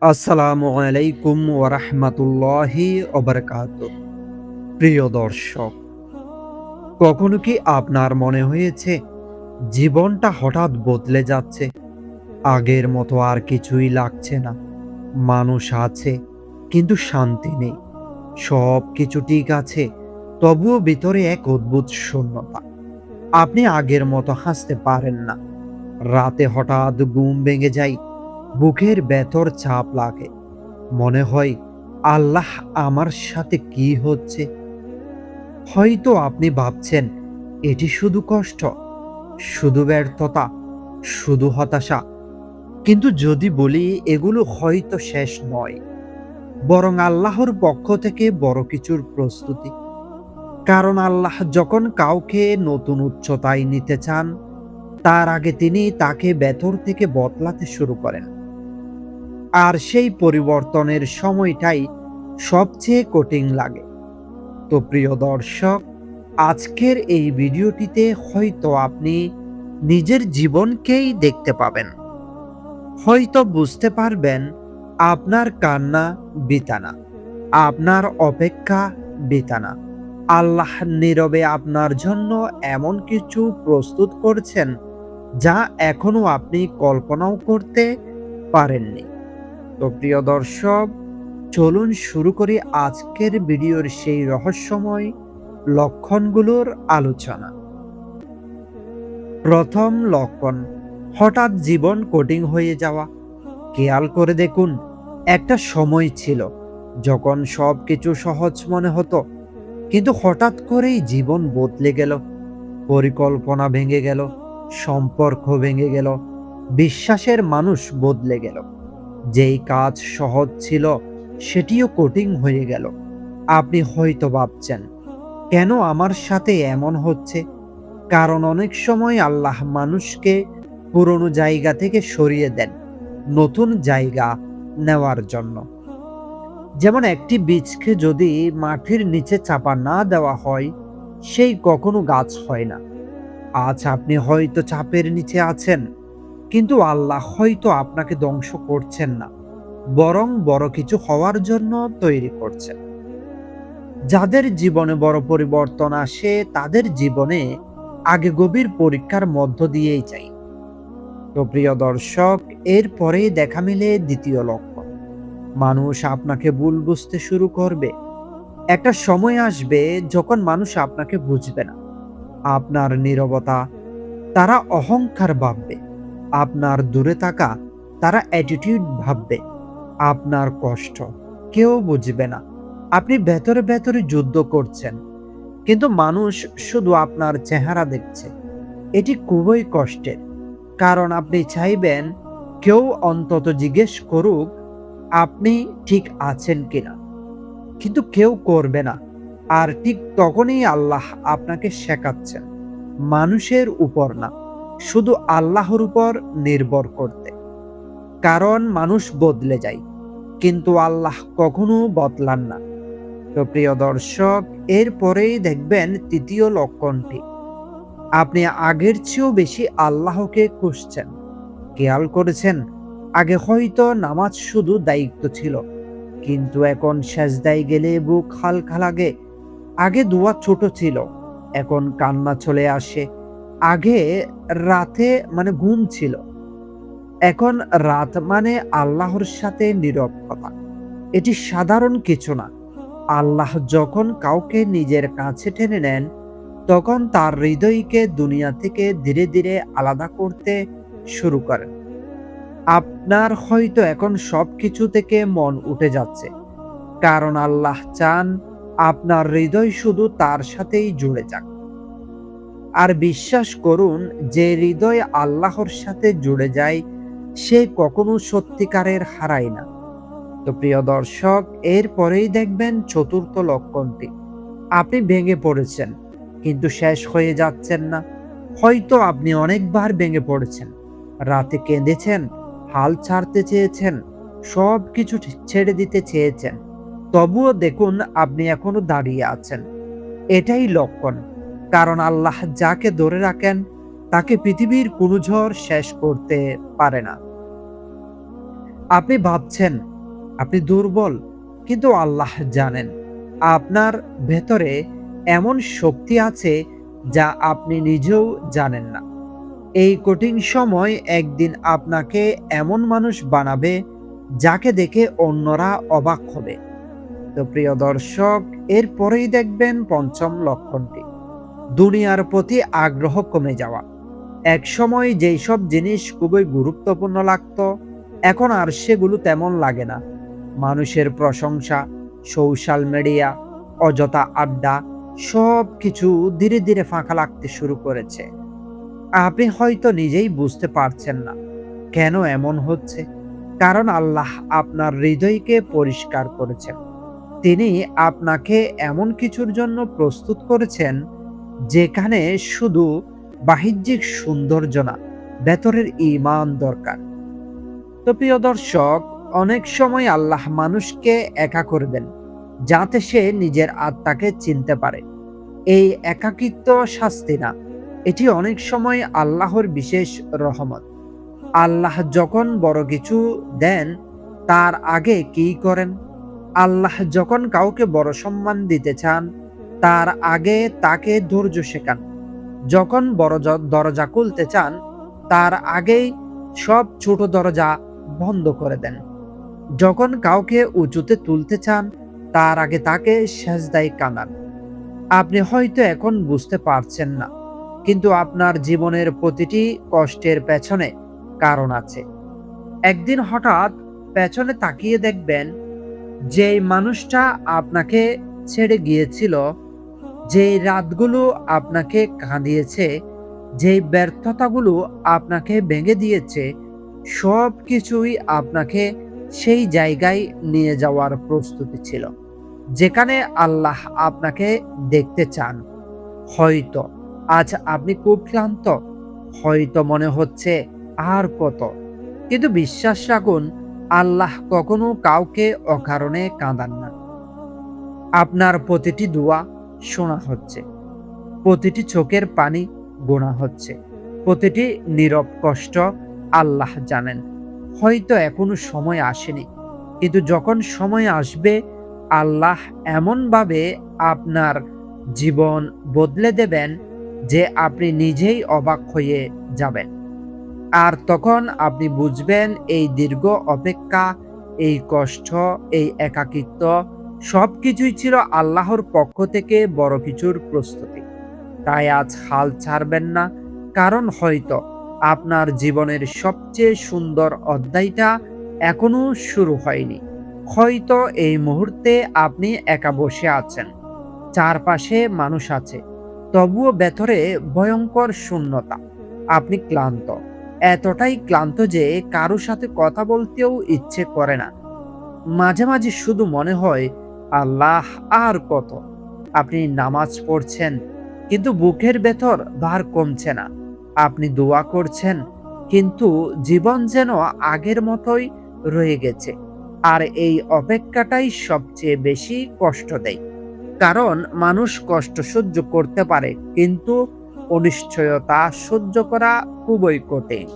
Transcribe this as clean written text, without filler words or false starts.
আসসালামু আলাইকুম ওয়ারাহমাতুল্লাহি ওয়াবারাকাতুহু। প্রিয় দর্শক, কখনো কি আপনার মনে হয়েছে জীবনটা হঠাৎ বদলে যাচ্ছে? আগের মতো আর কিছুই লাগছে না। মানুষ আছে কিন্তু শান্তি নেই। সবকিছু ঠিক আছে, তবুও ভিতরে এক অদ্ভুত শূন্যতা। আপনি আগের মতো হাসতে পারেন না। রাতে হঠাৎ ঘুম ভেঙে যায়, বুকের ভেতর চাপ লাগে। মনে হয় আল্লাহ আমার সাথে কি হচ্ছে। হয়তো আপনি ভাবছেন এটি শুধু কষ্ট, শুধু ব্যর্থতা, শুধু হতাশা। কিন্তু যদি বলি এগুলো হয়তো শেষ নয়, বরং আল্লাহর পক্ষ থেকে বড় কিছুর প্রস্তুতি। কারণ আল্লাহ যখন কাউকে নতুন উচ্চতায় নিতে চান, তার আগে তিনি তাকে ভেতর থেকে বদলাতে শুরু করেন। আর সেই পরিবর্তনের সময়টাই সবচেয়ে কঠিন লাগে। তো প্রিয় দর্শক, আজকের এই ভিডিওটিতে হয়তো আপনি নিজের জীবনকেই দেখতে পাবেন। হয়তো বুঝতে পারবেন আপনার কান্না বৃথা না, আপনার অপেক্ষা বৃথা না। আল্লাহ নীরবে আপনার জন্য এমন কিছু প্রস্তুত করছেন যা এখনো আপনি কল্পনাও করতে পারেননি। তো প্রিয় দর্শক, চলুন শুরু করি আজকের ভিডিওর সেই রহস্যময় লক্ষণগুলোর আলোচনা। প্রথম লক্ষণ, হঠাৎ জীবন কঠিন হয়ে যাওয়া। খেয়াল করে দেখুন, একটা সময় ছিল যখন সবকিছু সহজ মনে হতো, কিন্তু হঠাৎ করেই জীবন বদলে গেল। পরিকল্পনা ভেঙে গেল, সম্পর্ক ভেঙে গেল, বিশ্বাসের মানুষ বদলে গেল। যেই কাজ সহজ ছিল সেটিও কঠিন হয়ে গেল। আপনি হয়তো ভাবছেন, কেন আমার সাথে এমন হচ্ছে? কারণ অনেক সময় আল্লাহ মানুষকে পুরনো জায়গা থেকে সরিয়ে দেন নতুন জায়গা নেওয়ার জন্য। যেমন একটি বীজকে যদি মাটির নিচে চাপা না দেওয়া হয়, সেই কখনো গাছ হয় না। আজ আপনি হয়তো চাপের নিচে আছেন, কিন্তু আল্লাহ হয়তো আপনাকে ধ্বংস করছেন না, বরং বড় কিছু হওয়ার জন্য তৈরি করছেন। যাদের জীবনে বড় পরিবর্তন আসে, তাদের জীবনে আগে গভীর পরীক্ষার মধ্য দিয়েই যায়। তো প্রিয় দর্শক, এরপরেই দেখা মিলে দ্বিতীয় লক্ষণ। মানুষ আপনাকে ভুল বুঝতে শুরু করবে। একটা সময় আসবে যখন মানুষ আপনাকে বুঝবে না। আপনার নীরবতা তারা অহংকার ভাববে, আপনার দূরে থাকা তারা অ্যাটিটিউড ভাববে, আপনার কষ্ট কেউ বুঝবে না। আপনি ভেতরে ভেতরে যুদ্ধ করছেন, কিন্তু মানুষ শুধু আপনার চেহারা দেখছে। এটি খুবই কষ্টের, কারণ আপনি চাইবেন কেউ অন্তত জিজ্ঞেস করুক আপনি ঠিক আছেন কিনা, কিন্তু কেউ করবে না। আর ঠিক তখনই আল্লাহ আপনাকে শেখাচ্ছেন মানুষের উপর না, শুধু আল্লাহর উপর নির্ভর করতে। কারণ মানুষ বদলে যায়, কিন্তু আল্লাহ কখনো বদলান না। তো প্রিয় দর্শক, এরপরেই দেখবেন তৃতীয় লক্ষণটি, আপনি আগের চেয়েও বেশি আল্লাহকে খুঁজছেন। খেয়াল করেছেন, আগে হয়তো নামাজ শুধু দায়িত্ব ছিল, কিন্তু এখন সেজদায় গেলে বুক হালকা লাগে। আগে দোয়া ছোট ছিল, এখন কান্না চলে আসে। আগে রাতে ঘুম ছিল, এখন রাত আল্লাহর সাথে নীরব কথা। এটি সাধারণ কিছু না। আল্লাহ যখন কাউকে নিজের কাছে টেনে নেন, তখন তার হৃদয়কে দুনিয়া থেকে ধীরে ধীরে আলাদা করতে শুরু করেন। আপনার হয়তো এখন সবকিছু থেকে মন উঠে যাচ্ছে, কারণ আল্লাহ চান আপনার হৃদয় শুধু তার সাথেই জুড়ে যাক। আর বিশ্বাস করুন, যে হৃদয় আল্লাহর সাথে জুড়ে যায় সে কখনো সত্যিকারের হারায় না। তো প্রিয় দর্শক, এরপরেই দেখবেন চতুর্থ লক্ষণটি, আপনি ভেঙে পড়েছেন কিন্তু শেষ হয়ে যাচ্ছেন না। হয়তো আপনি অনেকবার ভেঙে পড়েছেন, রাতে কেঁদেছেন, হাল ছাড়তে চেয়েছেন, সব কিছু ছেড়ে দিতে চেয়েছেন, তবুও দেখুন আপনি এখনো দাঁড়িয়ে আছেন। এটাই লক্ষণ, কারণ আল্লাহ যাকে ধরে রাখেন তাকে পৃথিবীর কোনো ঝড় শেষ করতে পারে না। আপনি ভাবছেন আপনি দুর্বল, কিন্তু আল্লাহ জানেন আপনার ভেতরে এমন শক্তি আছে যা আপনি নিজেও জানেন না। এই কঠিন সময় একদিন আপনাকে এমন মানুষ বানাবে যাকে দেখে অন্যরা অবাক হবে। তো প্রিয় দর্শক, এরপরেই দেখবেন পঞ্চম লক্ষণটি, দুনিয়ার প্রতি আগ্রহ কমে যাওয়া। একসময় যেই সব জিনিস খুবই গুরুত্বপূর্ণ লাগতো, এখন আর সেগুলো তেমন লাগে না। মানুষের প্রশংসা, সোশ্যাল মিডিয়া, অযথা আড্ডা, সব কিছু ধীরে ধীরে ফাঁকা লাগতে শুরু করেছে। আপনি হয়তো নিজেই বুঝতে পারছেন না কেন এমন হচ্ছে। কারণ আল্লাহ আপনার হৃদয়কে পরিষ্কার করেছেন। তিনি আপনাকে এমন কিছুর জন্য প্রস্তুত করেছেন যেখানে শুধু বাহ্যিক সৌন্দর্য না, ভেতরের ঈমান দরকার। তো প্রিয় দর্শক, অনেক সময় আল্লাহ মানুষকে একা করে দেন যাতে সে নিজের আত্মাকে চিনতে পারে। এই একাকিত্ব শাস্তি না, এটি অনেক সময় আল্লাহর বিশেষ রহমত। আল্লাহ যখন বড় কিছু দেন, তার আগে কি করেন? আল্লাহ যখন কাউকে বড় সম্মান দিতে চান, তার আগে তাকে ধৈর্য শেখান। যখন বড় দরজা খুলতে চান, তার আগেই সব ছোট দরজা বন্ধ করে দেন। যখন কাউকে উঁচুতে তুলতে চান, তার আগে তাকে সেজদায় কাঁদান। আপনি হয়তো এখন বুঝতে পারছেন না, কিন্তু আপনার জীবনের প্রতিটি কষ্টের পেছনে কারণ আছে। একদিন হঠাৎ পেছনে তাকিয়ে দেখবেন, যেই মানুষটা আপনাকে ছেড়ে গিয়েছিল, যেই রাতগুলো আপনাকে কাঁদিয়েছে, যেই ব্যর্থতাগুলো আপনাকে ভেঙে দিয়েছে, সব কিছুই আপনাকে সেই জায়গায় নিয়ে যাওয়ার প্রস্তুতি ছিল, যেখানে আল্লাহ আপনাকে দেখতে চান। হয়তো আজ আপনি খুব ক্লান্ত, হয়তো মনে হচ্ছে আর কত, কিন্তু বিশ্বাস রাখুন, আল্লাহ কখনো কাউকে অকারণে কাঁদান না। আপনার প্রতিটি দোয়া শোনা হচ্ছে, প্রতিটি চোখের পানি গোনা হচ্ছে, প্রতিটি নীরব কষ্ট আল্লাহ জানেন। হয়তো এখনো সময় আসেনি, কিন্তু যখন সময় আসবে, আল্লাহ এমনভাবে আপনার জীবন বদলে দেবেন যে আপনি নিজেই অবাক হয়ে যাবেন। আর তখন আপনি বুঝবেন এই দীর্ঘ অপেক্ষা, এই কষ্ট, এই একাকিত্ব সবকিছুই ছিল আল্লাহর পক্ষ থেকে বড় কিছুর প্রস্তুতি। তাই আজ হাল ছাড়বেন না, কারণ হয়তো আপনার জীবনের সবচেয়ে সুন্দর অধ্যায়টা এখনো শুরু হয়নি। হয়তো এই মুহূর্তে আপনি একা বসে আছেন, চারপাশে মানুষ আছে, তবুও ভেতরে ভয়ঙ্কর শূন্যতা। আপনি ক্লান্ত, এতটাই ক্লান্ত যে কারো সাথে কথা বলতেও ইচ্ছে করে না। মাঝে মাঝে শুধু মনে হয়, আল্লাহ আর কত। আপনি নামাজ পড়ছেন, কিন্তু বুকের ভেতর ভার কমছে না। আপনি দোয়া করছেন, কিন্তু জীবন যেন আগের মতোই রয়ে গেছে। আর এই অপেক্ষাটাই সবচেয়ে বেশি কষ্ট দেয়। কারণ মানুষ কষ্ট সহ্য করতে পারে, কিন্তু অনিশ্চয়তা সহ্য করা খুবই কঠিন।